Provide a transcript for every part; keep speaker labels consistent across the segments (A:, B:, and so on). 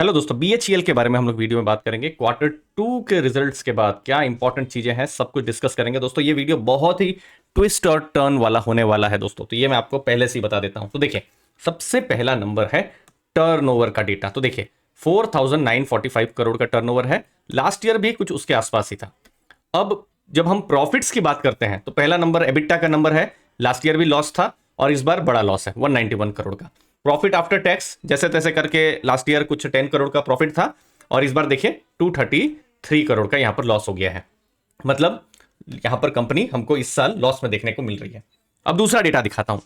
A: Hello दोस्तों, BHEL के बारे में हम लोग वीडियो में बात करेंगे। क्वार्टर 2 के रिजल्ट्स के बाद क्या इंपॉर्टेंट चीजें हैं सब कुछ डिस्कस करेंगे दोस्तों। ये वीडियो बहुत ही ट्विस्ट और टर्न वाला होने वाला है दोस्तों, तो ये मैं आपको पहले से ही बता देता हूं। तो देखिए, सबसे पहला नंबर है टर्नओवर का डेटा। तो देखिए 4945 करोड़ का टर्नओवर है। लास्ट ईयर भी कुछ उसके आसपास ही था। अब जब हम प्रॉफिट्स की बात करते हैं तो पहला नंबर एबिटा का नंबर है। लास्ट ईयर भी लॉस था और इस बार बड़ा लॉस है 191 करोड़ का। प्रॉफिट आफ्टर टैक्स जैसे तैसे करके लास्ट ईयर कुछ 10 करोड़ का प्रॉफिट था और इस बार देखिए 233 करोड़ का यहां पर लॉस हो गया है। मतलब यहां पर कंपनी हमको इस साल लॉस में देखने को मिल रही है। अब दूसरा डेटा दिखाता हूं।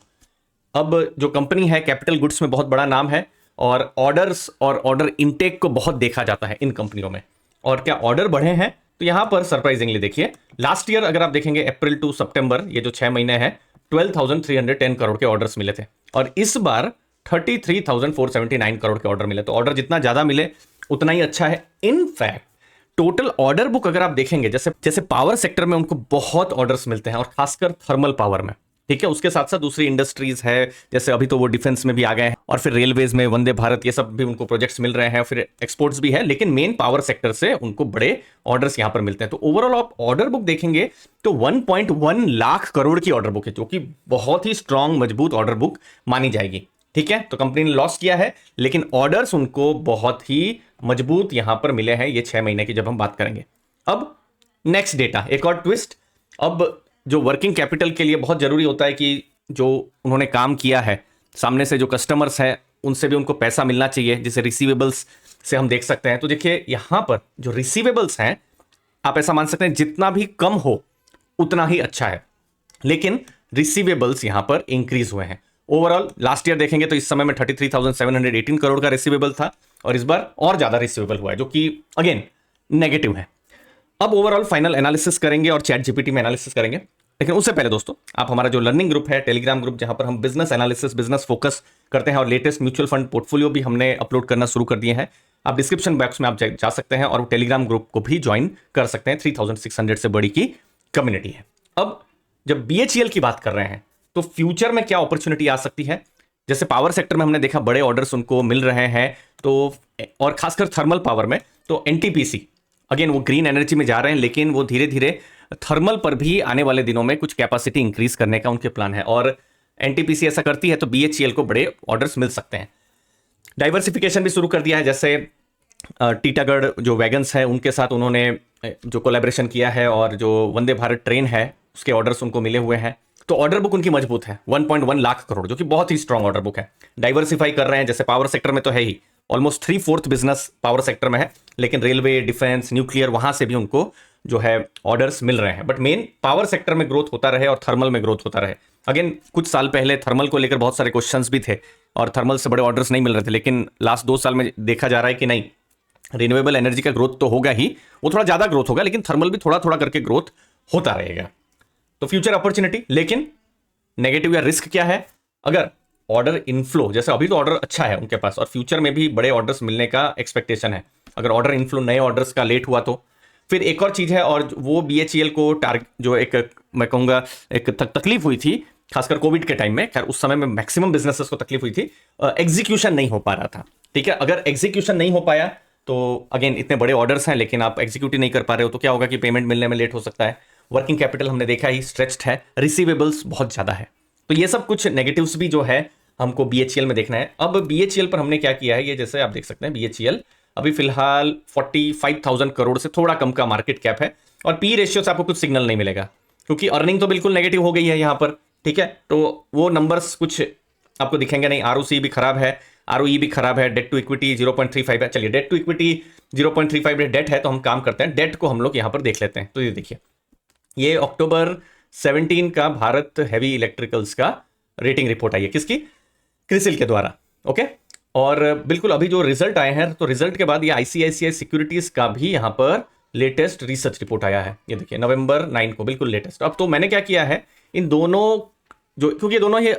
A: अब जो कंपनी है कैपिटल गुड्स में बहुत बड़ा नाम है और ऑर्डर्स और ऑर्डर इनटेक को बहुत देखा जाता है इन कंपनियों में। और क्या ऑर्डर बढ़े हैं? तो यहां पर सरप्राइजिंगली देखिए, लास्ट ईयर अगर आप देखेंगे अप्रैल टू सितंबर, ये जो 6 महीने हैं, 12,310 करोड़ के ऑर्डर्स मिले थे और इस बार 33,479 करोड़ के ऑर्डर मिले। तो ऑर्डर जितना ज्यादा मिले उतना ही अच्छा है। इनफैक्ट टोटल ऑर्डर बुक अगर आप देखेंगे, जैसे जैसे पावर सेक्टर में उनको बहुत ऑर्डर्स मिलते हैं और खासकर थर्मल पावर में, ठीक है। उसके साथ साथ दूसरी इंडस्ट्रीज है, जैसे अभी तो वो डिफेंस में भी आ गए हैं और फिर रेलवेज में वंदे भारत, ये सब भी उनको प्रोजेक्ट्स मिल रहे हैं, फिर एक्सपोर्ट्स भी है, लेकिन मेन पावर सेक्टर से उनको बड़े ऑर्डर्स यहां पर मिलते हैं। तो ओवरऑल आप ऑर्डर बुक देखेंगे तो 1.1 लाख करोड़ की ऑर्डर बुक है, जो कि बहुत ही स्ट्रांग मजबूत ऑर्डर बुक मानी जाएगी, ठीक है। तो कंपनी ने लॉस किया है लेकिन ऑर्डर्स उनको बहुत ही मजबूत यहां पर मिले हैं ये 6 महीने की जब हम बात करेंगे। अब नेक्स्ट डेटा, एक और ट्विस्ट। अब जो वर्किंग कैपिटल के लिए बहुत जरूरी होता है कि जो उन्होंने काम किया है, सामने से जो कस्टमर्स हैं उनसे भी उनको पैसा मिलना चाहिए, जिसे रिसीवेबल्स से हम देख सकते हैं। तो देखिए यहां पर जो रिसीवेबल्स हैं, आप ऐसा मान सकते हैं जितना भी कम हो उतना ही अच्छा है, लेकिन रिसीवेबल्स यहां पर इंक्रीज हुए हैं। ओवरऑल लास्ट ईयर देखेंगे तो इस समय में 33,718 करोड़ का रिसीवेबल था और इस बार और ज्यादा रिसीवेबल हुआ है, जो कि अगेन नेगेटिव है। अब ओवरऑल फाइनल एनालिसिस करेंगे और चैट जीपीटी में एनालिसिस करेंगे, लेकिन उससे पहले दोस्तों आप हमारा जो लर्निंग ग्रुप है, टेलीग्राम ग्रुप, जहां पर हम बिजनेस एनालिसिस, बिजनेस फोकस करते हैं और लेटेस्ट म्यूचुअल फंड पोर्टफोलियो भी हमने अपलोड करना शुरू कर दिए हैं। आप डिस्क्रिप्शन बॉक्स में आप जा सकते हैं और टेलीग्राम ग्रुप को भी ज्वाइन कर सकते हैं। 3600 से बड़ी की कम्युनिटी है। अब जब बीएचईएल की बात कर रहे हैं तो फ्यूचर में क्या अपॉर्चुनिटी आ सकती है? जैसे पावर सेक्टर में हमने देखा बड़े ऑर्डर्स उनको मिल रहे हैं, तो और खासकर थर्मल पावर में तो एनटीपीसी, अगेन वो ग्रीन एनर्जी में जा रहे हैं, लेकिन वो धीरे धीरे थर्मल पर भी आने वाले दिनों में कुछ कैपेसिटी इंक्रीज करने का उनके प्लान है और एनटीपीसी ऐसा करती है तो बीएचईएल को बड़े ऑर्डर्स मिल सकते हैं। डाइवर्सिफिकेशन भी शुरू कर दिया है, जैसे टीटागढ़ जो वैगन्स है उनके साथ उन्होंने जो कोलैबोरेशन किया है और जो वंदे भारत ट्रेन है उसके ऑर्डर्स उनको मिले हुए हैं। तो ऑर्डर बुक उनकी मजबूत है 1.1 लाख करोड़, जो कि बहुत ही स्ट्रांग ऑर्डर बुक है। डाइवर्सिफाई कर रहे हैं, जैसे पावर सेक्टर में तो है ही, ऑलमोस्ट 3/4 बिजनेस पावर सेक्टर में है, लेकिन रेलवे, डिफेंस, न्यूक्लियर, वहां से भी उनको जो है ऑर्डर्स मिल रहे हैं। बट मेन पावर सेक्टर में ग्रोथ होता रहे और थर्मल में ग्रोथ होता रहे। अगेन कुछ साल पहले थर्मल को लेकर बहुत सारे क्वेश्चंस भी थे और थर्मल से बड़े ऑर्डर्स नहीं मिल रहे थे, लेकिन लास्ट 2 साल में देखा जा रहा है कि नहीं, रिन्यूएबल एनर्जी का ग्रोथ तो होगा ही, वो थोड़ा ज्यादा ग्रोथ होगा, लेकिन थर्मल भी थोड़ा थोड़ा करके ग्रोथ होता रहेगा। तो फ्यूचर अपॉर्चुनिटी, लेकिन नेगेटिव या रिस्क क्या है? अगर ऑर्डर इनफ्लो, जैसे अभी तो ऑर्डर अच्छा है उनके पास और फ्यूचर में भी बड़े ऑर्डर्स मिलने का एक्सपेक्टेशन है, अगर ऑर्डर इनफ्लो नए ऑर्डर्स का लेट हुआ तो फिर एक और चीज है, और वो बीएचईएल को टारगेट जो एक मैं कहूंगा एक तकलीफ हुई थी खासकर कोविड के टाइम में, खैर उस समय में मैक्सिमम बिजनेसेस को तकलीफ हुई थी, एग्जीक्यूशन नहीं हो पा रहा था, ठीक है। अगर एग्जीक्यूशन नहीं हो पाया तो अगेन इतने बड़े ऑर्डर्स हैं लेकिन आप एग्जीक्यूट ही नहीं कर पा रहे हो तो क्या होगा कि पेमेंट मिलने में लेट हो सकता है। वर्किंग कैपिटल हमने देखा ही स्ट्रेच्ड है, रिसीवेबल्स बहुत ज्यादा है। तो ये सब कुछ नेगेटिव्स भी जो है हमको बीएचईएल में देखना है। अब बीएचईएल पर हमने क्या किया है, ये जैसे आप देख सकते हैं बीएचईएल अभी फिलहाल 45,000 करोड़ से थोड़ा कम का मार्केट कैप है और पी रेशियो से आपको कुछ सिग्नल नहीं मिलेगा क्योंकि अर्निंग तो बिल्कुल नेगेटिव हो गई है यहाँ पर, ठीक है। तो वो नंबर्स कुछ आपको दिखेंगे नहीं। आरओसी भी खराब है, आरओई भी खराब है, डेट टू इक्विटी 0.35 है। चलिए डेट टू इक्विटी 0.35 डेट है तो हम काम करते हैं, डेट को हम लोग यहाँ पर देख लेते हैं। तो ये देखिए, ये अक्टूबर 17 का भारत हैवी इलेक्ट्रिकल्स का रेटिंग रिपोर्ट आई है, किसकी? क्रिसिल के द्वारा, ओके। और बिल्कुल अभी जो रिजल्ट आए हैं तो रिजल्ट के बाद ये आईसीआईसीआई सिक्योरिटीज का भी यहां पर लेटेस्ट रिसर्च रिपोर्ट आया है, ये देखिए November 9 को, बिल्कुल लेटेस्ट। अब तो मैंने क्या किया है, इन दोनों जो, क्योंकि ये दोनों ही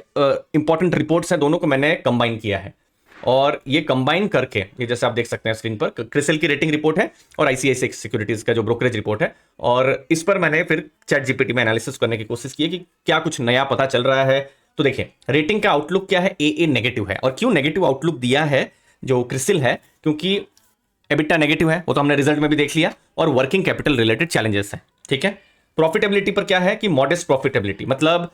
A: इंपॉर्टेंट रिपोर्ट्स हैं, दोनों को मैंने कंबाइन किया है और ये कंबाइन करके, ये जैसे आप देख सकते हैं स्क्रीन पर, क्रिसिल की रेटिंग रिपोर्ट है और आईसीआईसीआई सिक्योरिटीज का जो ब्रोकरेज रिपोर्ट है, और इस पर मैंने फिर चैट जीपीटी में एनालिसिस करने की कोशिश की कि क्या कुछ नया पता चल रहा है। तो देखिए रेटिंग का आउटलुक क्या है, ए नेगेटिव है। और क्यों नेगेटिव आउटलुक दिया है, जो क्रिसिल है, क्योंकि एबिटा नेगेटिव है, वो तो हमने रिजल्ट में भी देख लिया, और वर्किंग कैपिटल रिलेटेड चैलेंजेस हैं, ठीक है। प्रॉफिटेबिलिटी पर क्या है कि मॉडेस्ट प्रॉफिटेबिलिटी, मतलब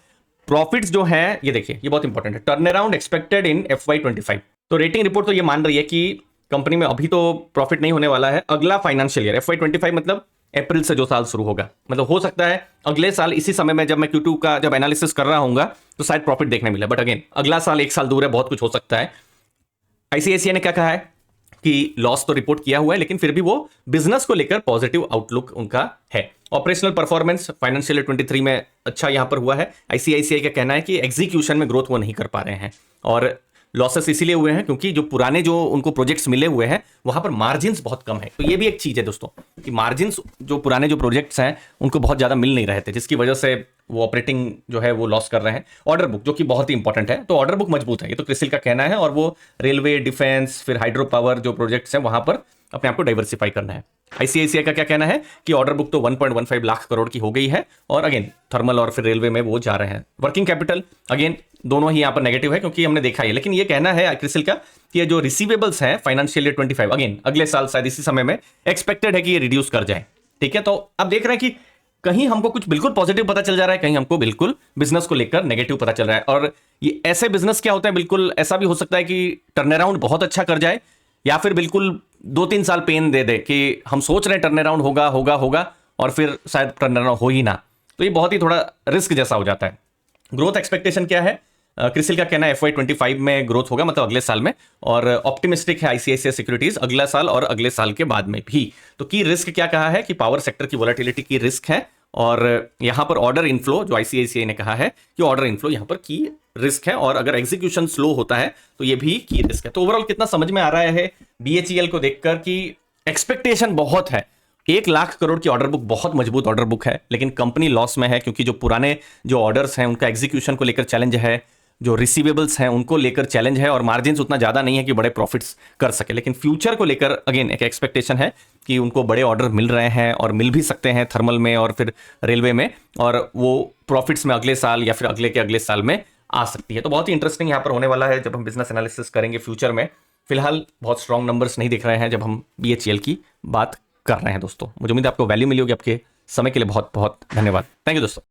A: प्रॉफिट्स जो है, ये देखिए ये बहुत इंपॉर्टेंट है, turn around expected in FY25। तो रेटिंग रिपोर्ट तो ये मान रही है कि कंपनी में अभी तो प्रॉफिट नहीं होने वाला है, अगला फाइनेंशियल ईयर FY25 मतलब अप्रैल से जो साल शुरू होगा, मतलब हो सकता है अगले साल इसी समय में जब मैं Q2 का जब एनालिसिस कर रहा हूंगा तो शायद प्रॉफिट देखने मिले, बट अगेन अगला साल 1 साल दूर है, बहुत कुछ हो सकता है। ICICI ने क्या कहा है कि लॉस तो रिपोर्ट किया हुआ है, लेकिन फिर भी वो बिजनेस को लेकर पॉजिटिव आउटलुक उनका है। ऑपरेशनल परफॉर्मेंस फाइनेंशियल ईयर 23 में अच्छा यहां पर हुआ है। ICICI का कहना है कि एग्जीक्यूशन में ग्रोथ वो नहीं कर पा रहे हैं, और लॉसेस इसीलिए हुए हैं क्योंकि जो पुराने जो उनको प्रोजेक्ट्स मिले हुए हैं वहां पर मार्जिन्स बहुत कम है। तो ये भी एक चीज है दोस्तों कि मार्जिन्स जो पुराने जो प्रोजेक्ट्स हैं उनको बहुत ज्यादा मिल नहीं रहे थे, जिसकी वजह से वो ऑपरेटिंग जो है वो लॉस कर रहे हैं। ऑर्डर बुक जो कि बहुत ही इंपॉर्टेंट है, तो ऑर्डर बुक मजबूत है, ये तो क्रिसिल का कहना है, और वो रेलवे, डिफेंस, फिर हाइड्रो पावर जो प्रोजेक्ट्स हैं वहां पर अपने आप को डाइवर्सिफाई करना है। ICICI का क्या कहना है कि ऑर्डर बुक तो 1.15 लाख करोड़ की हो गई है, और अगेन थर्मल और फिर रेलवे में वो जा रहे हैं। वर्किंग कैपिटल अगेन दोनों ही यहाँ पर नेगेटिव है क्योंकि हमने देखा है, लेकिन ये कहना है क्रिसिल का कि ये जो रिसीवेबल्स हैं फाइनेंशियल ईयर 25 अगेन अगले साल शायद इसी समय में एक्सपेक्टेड है कि ये रिड्यूस कर जाए, ठीक है। तो अब देख रहे हैं कि कहीं हमको कुछ बिल्कुल पॉजिटिव पता चल जा रहा है, कहीं हमको बिल्कुल बिजनेस को लेकर नेगेटिव पता चल रहा है। और ये ऐसे बिजनेस क्या होता है, बिल्कुल ऐसा भी हो सकता है कि टर्न अराउंड बहुत अच्छा कर जाए, या फिर बिल्कुल 2-3 साल पेन दे दे कि हम सोच रहे हैं टर्न अराउंड होगा होगा होगा और फिर शायद टर्न अराउंड हो ही ना। तो ये बहुत ही थोड़ा रिस्क जैसा हो जाता है। ग्रोथ एक्सपेक्टेशन क्या है, क्रिसिल का कहना है FY25 में ग्रोथ होगा, मतलब अगले साल में, और ऑप्टिमिस्टिक है ICICI सिक्योरिटीज अगला साल और अगले साल के बाद में भी। तो की रिस्क क्या कहा है कि पावर सेक्टर की वोलेटिलिटी की रिस्क है, और यहां पर ऑर्डर इनफ्लो जो ICICI ने कहा है कि ऑर्डर इनफ्लो यहां पर की रिस्क है, और अगर एग्जीक्यूशन स्लो होता है तो ये भी की रिस्क है। तो ओवरऑल कितना समझ में आ रहा है BHEL को देखकर कि एक्सपेक्टेशन बहुत है, 1 लाख करोड़ की ऑर्डर बुक बहुत मजबूत ऑर्डर बुक है, लेकिन कंपनी लॉस में है क्योंकि जो पुराने जो ऑर्डर्स हैं उनका एग्जीक्यूशन को लेकर चैलेंज है, जो रिसीवेबल्स हैं उनको लेकर चैलेंज है, और मार्जिन्स उतना ज़्यादा नहीं है कि बड़े प्रॉफिट्स कर सके। लेकिन फ्यूचर को लेकर अगेन एक एक्सपेक्टेशन है कि उनको बड़े ऑर्डर मिल रहे हैं और मिल भी सकते हैं थर्मल में और फिर रेलवे में, और वो प्रॉफिट्स में अगले साल या फिर अगले के अगले साल में आ सकती है। तो बहुत ही इंटरेस्टिंग यहाँ पर होने वाला है जब हम बिजनेस एनालिसिस करेंगे फ्यूचर में। फिलहाल बहुत स्ट्रॉन्ग नंबर्स नहीं दिख रहे हैं जब हम BHEL की बात कर रहे हैं दोस्तों। मुझे उम्मीद है आपको वैल्यू मिली होगी। आपके समय के लिए बहुत बहुत धन्यवाद। थैंक यू दोस्तों।